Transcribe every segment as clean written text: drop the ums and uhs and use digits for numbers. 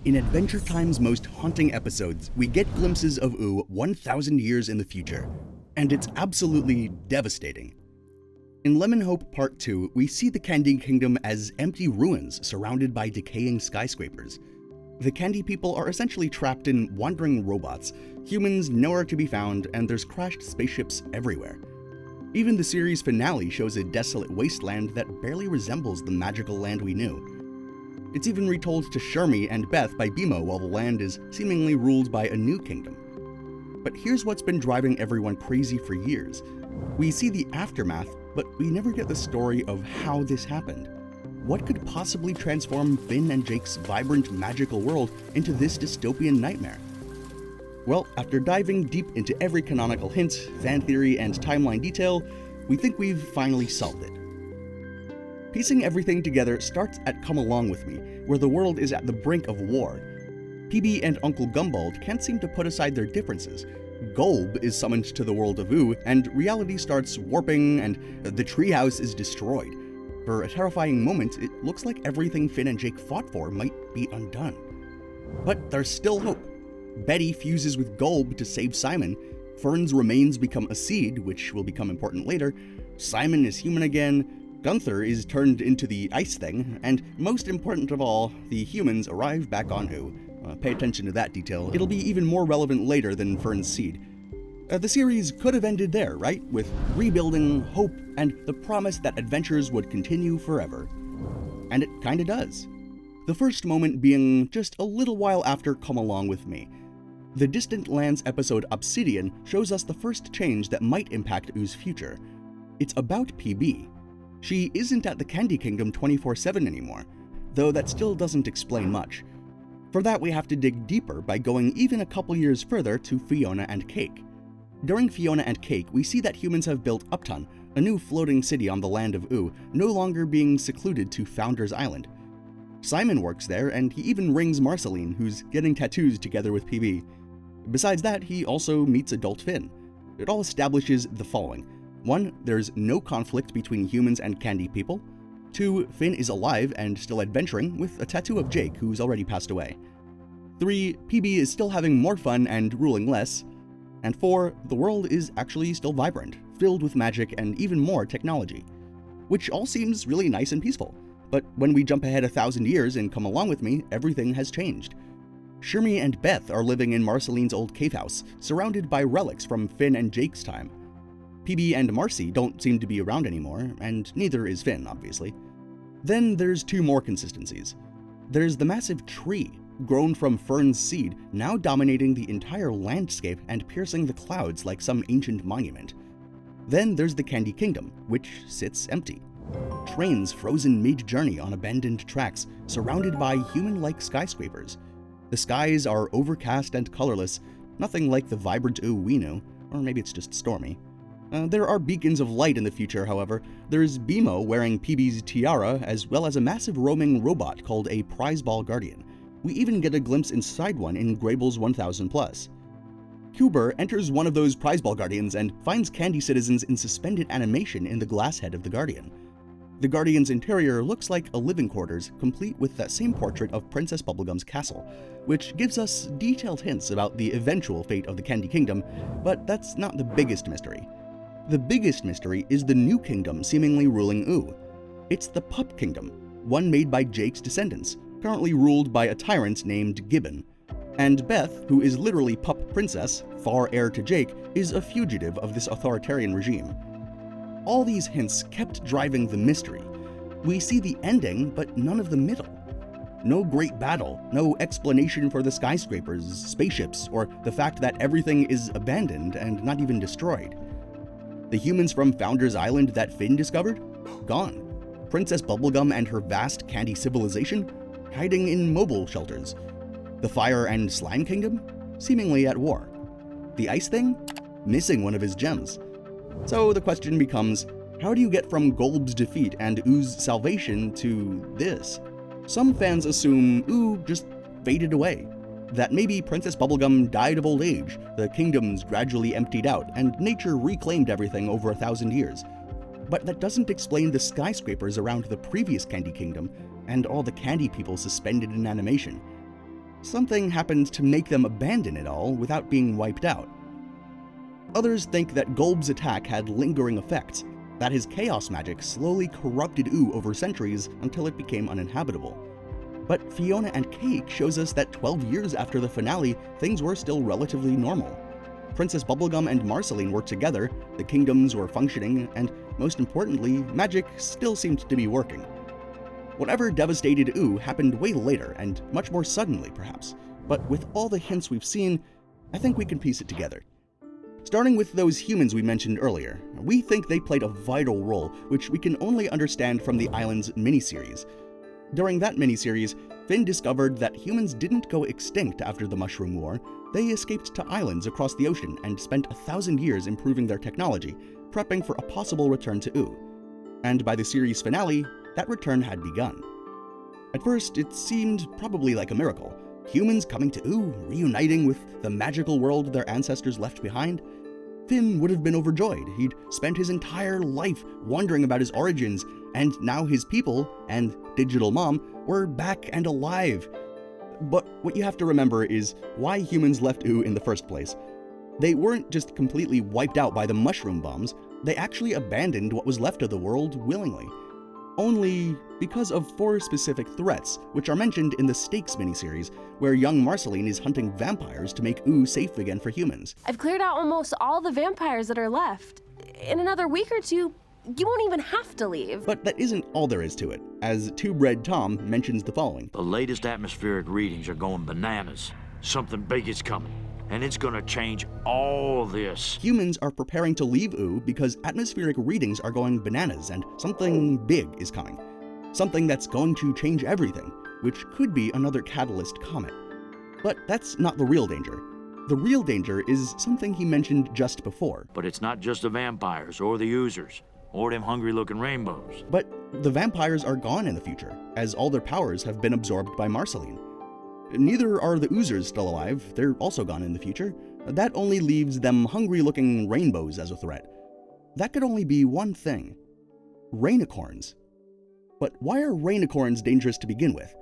In Adventure Time's most haunting episodes, we get glimpses of Ooo 1,000 years in the future, and it's absolutely devastating. In Lemonhope Part 2, we see the Candy Kingdom as empty ruins surrounded by decaying skyscrapers. The Candy people are essentially trapped in wandering robots, humans nowhere to be found, and there's crashed spaceships everywhere. Even the series finale shows a desolate wasteland that barely resembles the magical land we knew. It's even retold to Shermie and Beth by BMO while the land is seemingly ruled by a new kingdom. But here's what's been driving everyone crazy for years. We see the aftermath, but we never get the story of how this happened. What could possibly transform Finn and Jake's vibrant, magical world into this dystopian nightmare? Well, after diving deep into every canonical hint, fan theory, and timeline detail, we think we've finally solved it. Piecing everything together starts at Come Along With Me, where the world is at the brink of war. PB and Uncle Gumbald can't seem to put aside their differences. Golb is summoned to the world of Ooo, and reality starts warping, and the treehouse is destroyed. For a terrifying moment, it looks like everything Finn and Jake fought for might be undone. But there's still hope. Betty fuses with Golb to save Simon, Fern's remains become a seed, which will become important later, Simon is human again, Gunther is turned into the ice thing, and most important of all, the humans arrive back on Ooo. Pay attention to that detail, it'll be even more relevant later than Fern's seed. The series could have ended there, right? With rebuilding, hope, and the promise that adventures would continue forever. And it kinda does. The first moment being just a little while after Come Along With Me. The Distant Lands episode Obsidian shows us the first change that might impact Oo's future. It's about PB. She isn't at the Candy Kingdom 24/7 anymore, though that still doesn't explain much. For that we have to dig deeper by going even a couple years further to Fionna and Cake. During Fionna and Cake, we see that humans have built Upton, a new floating city on the land of Ooo, no longer being secluded to Founders Island. Simon works there, and he even rings Marceline, who's getting tattoos together with PB. Besides that, he also meets adult Finn. It all establishes the following. 1. There's no conflict between humans and Candy people. 2. Finn is alive and still adventuring, with a tattoo of Jake, who's already passed away. 3. PB is still having more fun and ruling less. And 4. The world is actually still vibrant, filled with magic and even more technology. Which all seems really nice and peaceful. But when we jump ahead 1,000 years and Come Along With Me, everything has changed. Shermie and Beth are living in Marceline's old cave house, surrounded by relics from Finn and Jake's time. PB and Marcy don't seem to be around anymore, and neither is Finn, obviously. Then there's 2 more consistencies. There's the massive tree, grown from Fern's seed, now dominating the entire landscape and piercing the clouds like some ancient monument. Then there's the Candy Kingdom, which sits empty. Trains frozen mid-journey on abandoned tracks, surrounded by human-like skyscrapers. The skies are overcast and colorless, nothing like the vibrant Ooo we knew, or maybe it's just stormy. There are beacons of light in the future, however. There's BMO wearing PB's tiara, as well as a massive roaming robot called a prize ball guardian. We even get a glimpse inside one in Graybles 1000+. Kuber enters one of those prize ball guardians and finds Candy citizens in suspended animation in the glass head of the guardian. The Guardian's interior looks like a living quarters, complete with that same portrait of Princess Bubblegum's castle, which gives us detailed hints about the eventual fate of the Candy Kingdom, but that's not the biggest mystery. The biggest mystery is the new kingdom seemingly ruling Ooo. It's the Pup Kingdom, one made by Jake's descendants, currently ruled by a tyrant named Gibbon. And Beth, who is literally Pup Princess, far heir to Jake, is a fugitive of this authoritarian regime. All these hints kept driving the mystery. We see the ending, but none of the middle. No great battle, no explanation for the skyscrapers, spaceships, or the fact that everything is abandoned and not even destroyed. The humans from Founders Island that Finn discovered? Gone. Princess Bubblegum and her vast candy civilization? Hiding in mobile shelters. The Fire and Slime Kingdom? Seemingly at war. The Ice Thing? Missing one of his gems. So the question becomes, how do you get from Golb's defeat and Oo's salvation to this? Some fans assume Ooo just faded away. That maybe Princess Bubblegum died of old age, the kingdoms gradually emptied out, and nature reclaimed everything over 1,000 years. But that doesn't explain the skyscrapers around the previous Candy Kingdom, and all the candy people suspended in animation. something happened to make them abandon it all without being wiped out. Others think that Golb's attack had lingering effects, that his chaos magic slowly corrupted Ooh over centuries until it became uninhabitable. But Fionna and Cake shows us that 12 years after the finale, things were still relatively normal. Princess Bubblegum and Marceline were together, the kingdoms were functioning, and most importantly, magic still seemed to be working. Whatever devastated Ooh happened way later, and much more suddenly perhaps, but with all the hints we've seen, I think we can piece it together. Starting with those humans we mentioned earlier, we think they played a vital role, which we can only understand from the island's miniseries. During that miniseries, Finn discovered that humans didn't go extinct after the Mushroom War. They escaped to islands across the ocean and spent 1,000 years improving their technology, prepping for a possible return to Ooh. And by the series finale, that return had begun. At first, it seemed probably like a miracle. Humans coming to Ooh, reuniting with the magical world their ancestors left behind. Finn would have been overjoyed. He'd spent his entire life wondering about his origins, and now his people, and Digital Mom, were back and alive. But what you have to remember is why humans left Ooh in the first place. They weren't just completely wiped out by the mushroom bombs, they actually abandoned what was left of the world willingly. Only because of 4 specific threats, which are mentioned in the Stakes miniseries, where young Marceline is hunting vampires to make Ooh safe again for humans. I've cleared out almost all the vampires that are left. In another week or two, you won't even have to leave. But that isn't all there is to it, as Two Bread Tom mentions the following. The latest atmospheric readings are going bananas. Something big is coming, and it's gonna change all this. Humans are preparing to leave Ooh because atmospheric readings are going bananas and something big is coming. Something that's going to change everything, which could be another catalyst comet. But that's not the real danger. The real danger is something he mentioned just before. But it's not just the vampires or the oozers, or them hungry-looking rainbows. But the vampires are gone in the future, as all their powers have been absorbed by Marceline. Neither are the oozers still alive, they're also gone in the future. That only leaves them hungry-looking rainbows as a threat. That could only be one thing. Rainicorns. But why are rainicorns dangerous to begin with?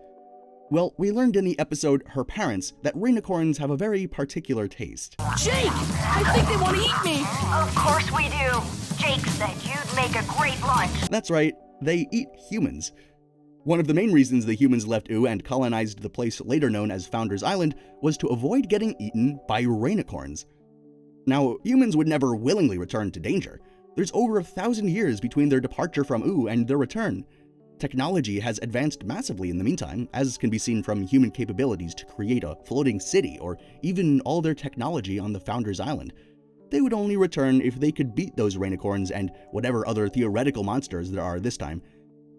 Well, we learned in the episode Her Parents that rainicorns have a very particular taste. Jake! I think they want to eat me! Of course we do. Jake said you'd make a great lunch. That's right, they eat humans. One of the main reasons the humans left Ooh and colonized the place later known as Founders Island was to avoid getting eaten by rainicorns. Now, humans would never willingly return to danger. There's over 1,000 years between their departure from Ooh and their return. Technology has advanced massively in the meantime, as can be seen from human capabilities to create a floating city or even all their technology on the Founders Island. They would only return if they could beat those rainicorns and whatever other theoretical monsters there are this time.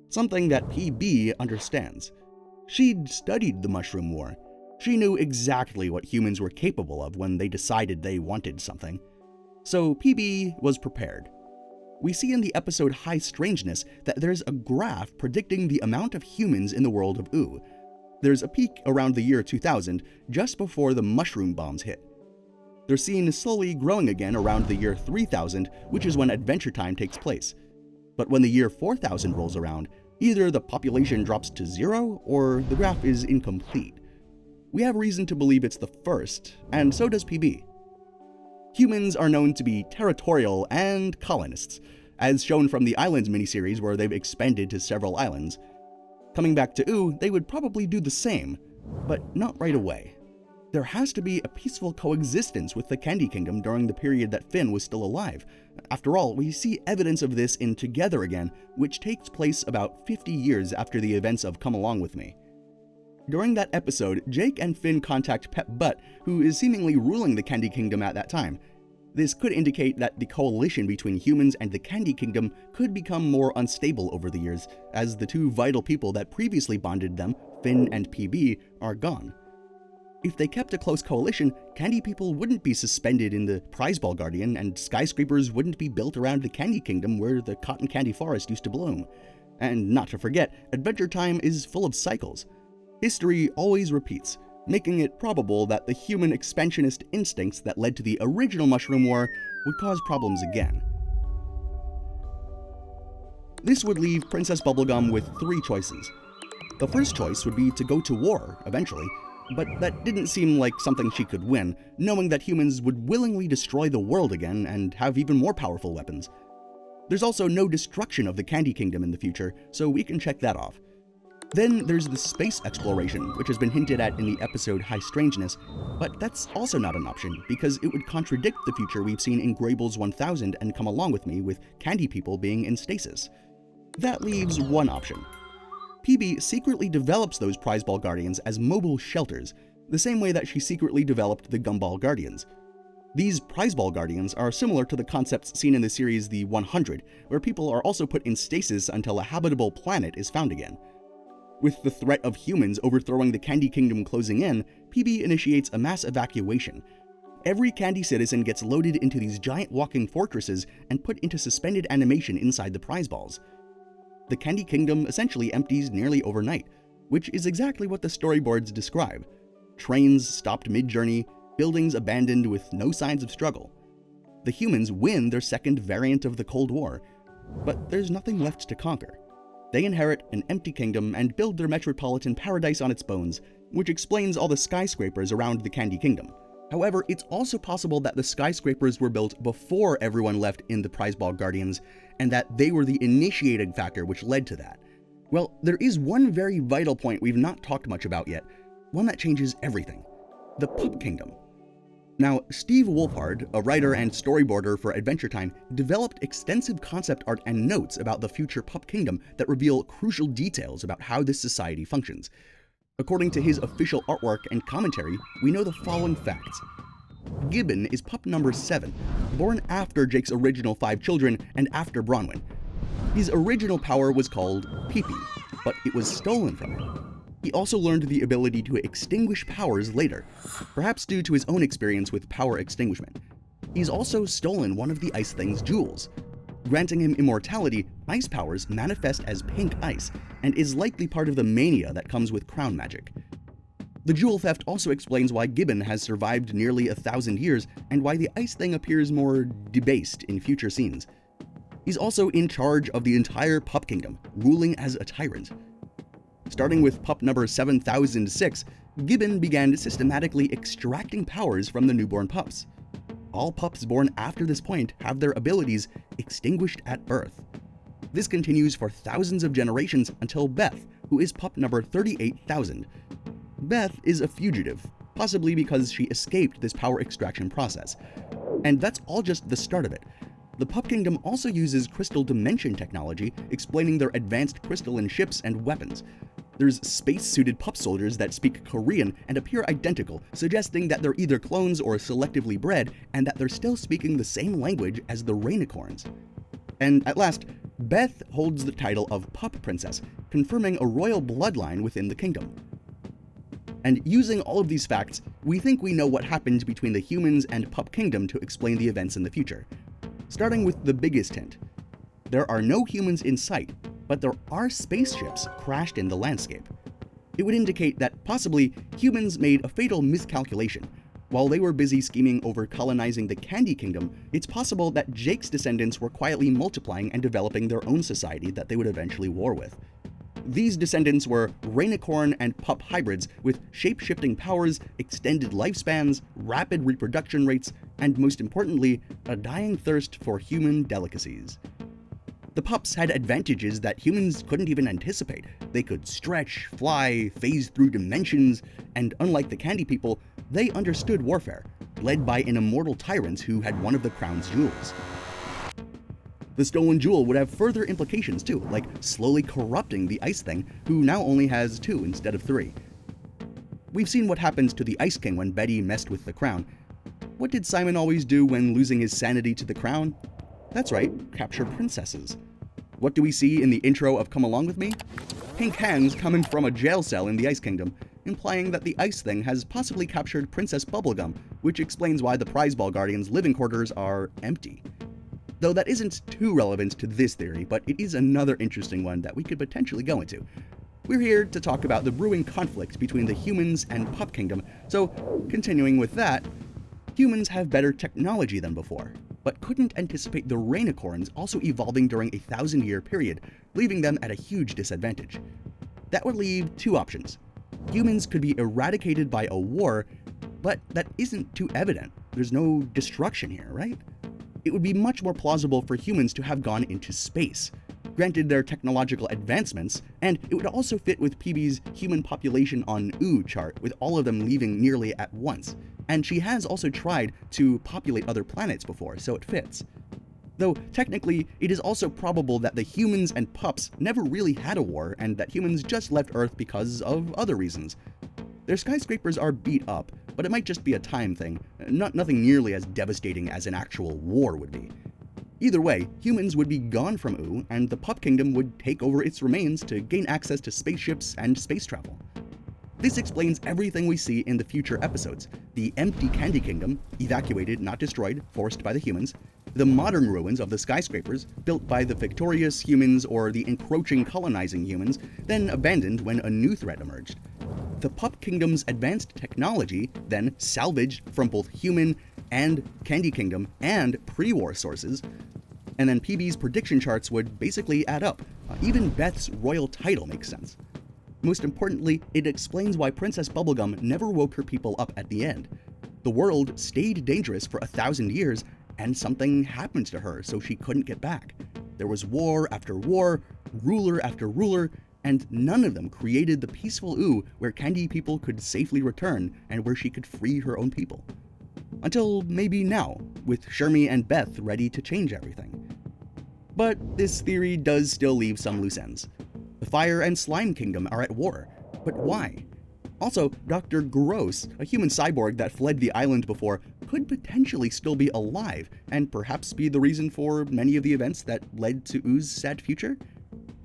Something that PB understands. She'd studied the Mushroom War. She knew exactly what humans were capable of when they decided they wanted something. So PB was prepared. We see in the episode High Strangeness that there's a graph predicting the amount of humans in the world of Ooh. There's a peak around the year 2000, just before the mushroom bombs hit. They're seen slowly growing again around the year 3000, which is when Adventure Time takes place. But when the year 4000 rolls around, either the population drops to 0 or the graph is incomplete. We have reason to believe it's the first, and so does PB. Humans are known to be territorial and colonists, as shown from the Islands miniseries where they've expanded to several islands. Coming back to Ooh, they would probably do the same, but not right away. There has to be a peaceful coexistence with the Candy Kingdom during the period that Finn was still alive. After all, we see evidence of this in Together Again, which takes place about 50 years after the events of Come Along With Me. During that episode, Jake and Finn contact Pep Butt, who is seemingly ruling the Candy Kingdom at that time. This could indicate that the coalition between humans and the Candy Kingdom could become more unstable over the years, as the two vital people that previously bonded them, Finn and PB, are gone. If they kept a close coalition, candy people wouldn't be suspended in the Prize Ball Guardian, and skyscrapers wouldn't be built around the Candy Kingdom where the cotton candy forest used to bloom. And not to forget, Adventure Time is full of cycles. History always repeats, making it probable that the human expansionist instincts that led to the original Mushroom War would cause problems again. This would leave Princess Bubblegum with 3 choices. The first choice would be to go to war, eventually, but that didn't seem like something she could win, knowing that humans would willingly destroy the world again and have even more powerful weapons. There's also no destruction of the Candy Kingdom in the future, so we can check that off. Then there's the space exploration, which has been hinted at in the episode High Strangeness, but that's also not an option, because it would contradict the future we've seen in Graybles 1000 and Come Along With Me, with candy people being in stasis. That leaves one option. PB secretly develops those prize ball guardians as mobile shelters, the same way that she secretly developed the Gumball Guardians. These prize ball guardians are similar to the concepts seen in the series The 100, where people are also put in stasis until a habitable planet is found again. With the threat of humans overthrowing the Candy Kingdom closing in, PB initiates a mass evacuation. Every Candy citizen gets loaded into these giant walking fortresses and put into suspended animation inside the prize balls. The Candy Kingdom essentially empties nearly overnight, which is exactly what the storyboards describe. Trains stopped mid-journey, buildings abandoned with no signs of struggle. The humans win their second variant of the Cold War, but there's nothing left to conquer. They inherit an empty kingdom and build their metropolitan paradise on its bones, which explains all the skyscrapers around the Candy Kingdom. However, it's also possible that the skyscrapers were built before everyone left in the Prize Ball Guardians, and that they were the initiating factor which led to that. Well, there is one very vital point we've not talked much about yet, one that changes everything: the Pup Kingdom. Now, Steve Wolfhard, a writer and storyboarder for Adventure Time, developed extensive concept art and notes about the future Pup Kingdom that reveal crucial details about how this society functions. According to his official artwork and commentary, we know the following facts. Gibbon is pup number 7, born after Jake's original 5 children and after Bronwyn. His original power was called Pee-Pee, but it was stolen from him. He also learned the ability to extinguish powers later, perhaps due to his own experience with power extinguishment. He's also stolen one of the Ice Thing's jewels. Granting him immortality, ice powers manifest as pink ice, and is likely part of the mania that comes with crown magic. The jewel theft also explains why Gibbon has survived nearly 1,000 years, and why the Ice Thing appears more debased in future scenes. He's also in charge of the entire Pup Kingdom, ruling as a tyrant. Starting with pup number 7006, Gibbon began systematically extracting powers from the newborn pups. All pups born after this point have their abilities extinguished at birth. This continues for thousands of generations until Beth, who is pup number 38,000. Beth is a fugitive, possibly because she escaped this power extraction process. And that's all just the start of it. The Pup Kingdom also uses crystal dimension technology, explaining their advanced crystalline ships and weapons. There's space-suited pup soldiers that speak Korean and appear identical, suggesting that they're either clones or selectively bred, and that they're still speaking the same language as the Rainicorns. And at last, Beth holds the title of Pup Princess, confirming a royal bloodline within the kingdom. And using all of these facts, we think we know what happened between the humans and Pup Kingdom to explain the events in the future. Starting with the biggest hint. There are no humans in sight, but there are spaceships crashed in the landscape. It would indicate that possibly humans made a fatal miscalculation. While they were busy scheming over colonizing the Candy Kingdom, it's possible that Jake's descendants were quietly multiplying and developing their own society that they would eventually war with. These descendants were Rainicorn and pup hybrids with shape-shifting powers, extended lifespans, rapid reproduction rates, and most importantly, a dying thirst for human delicacies. The pups had advantages that humans couldn't even anticipate. They could stretch, fly, phase through dimensions, and unlike the Candy people, they understood warfare, led by an immortal tyrant who had one of the crown's jewels. The stolen jewel would have further implications too, like slowly corrupting the Ice Thing, who now only has 2 instead of 3. We've seen what happens to the Ice King when Betty messed with the crown. What did Simon always do when losing his sanity to the crown? That's right, capture princesses. What do we see in the intro of Come Along With Me? Pink hands coming from a jail cell in the Ice Kingdom, implying that the Ice Thing has possibly captured Princess Bubblegum, which explains why the Prize Ball Guardians' living quarters are empty. Though that isn't too relevant to this theory, but it is another interesting one that we could potentially go into. We're here to talk about the brewing conflict between the humans and Pup Kingdom, so continuing with that, humans have better technology than before, but couldn't anticipate the Rainicorns also evolving during a 1,000-year period, leaving them at a huge disadvantage. That would leave 2 options. humans could be eradicated by a war, but that isn't too evident. There's no destruction here, right? It would be much more plausible for humans to have gone into space, granted their technological advancements, and it would also fit with PB's human population on Ooh chart, with all of them leaving nearly at once. And she has also tried to populate other planets before, so it fits. Though technically, it is also probable that the humans and pups never really had a war, and that humans just left Earth because of other reasons. Their skyscrapers are beat up, but it might just be a time thing, nothing nearly as devastating as an actual war would be. Either way, humans would be gone from Ooh, and the pup kingdom would take over its remains to gain access to spaceships and space travel. This explains everything we see in the future episodes: the empty Candy Kingdom, evacuated, not destroyed, forced by the humans; the modern ruins of the skyscrapers, built by the victorious humans or the encroaching colonizing humans, then abandoned when a new threat emerged; the Pup Kingdom's advanced technology, then salvaged from both human and Candy Kingdom and pre-war sources; and then PB's prediction charts would basically add up. Even Beth's royal title makes sense. Most importantly, it explains why Princess Bubblegum never woke her people up at the end. The world stayed dangerous for 1,000 years, and something happened to her, so she couldn't get back. There was war after war, ruler after ruler, and none of them created the peaceful Ooh where Candy people could safely return and where she could free her own people. Until maybe now, with Shermie and Beth ready to change everything. But this theory does still leave some loose ends. The Fire and Slime Kingdom are at war, but why? Also, Dr. Gross, a human cyborg that fled the island before, could potentially still be alive, and perhaps be the reason for many of the events that led to Ooh's sad future?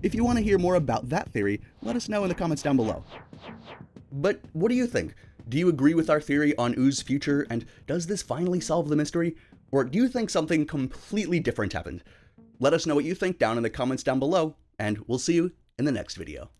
If you want to hear more about that theory, let us know in the comments down below. But what do you think? Do you agree with our theory on Ooh's future, and does this finally solve the mystery? Or do you think something completely different happened? Let us know what you think down in the comments down below, and we'll see you in the next video.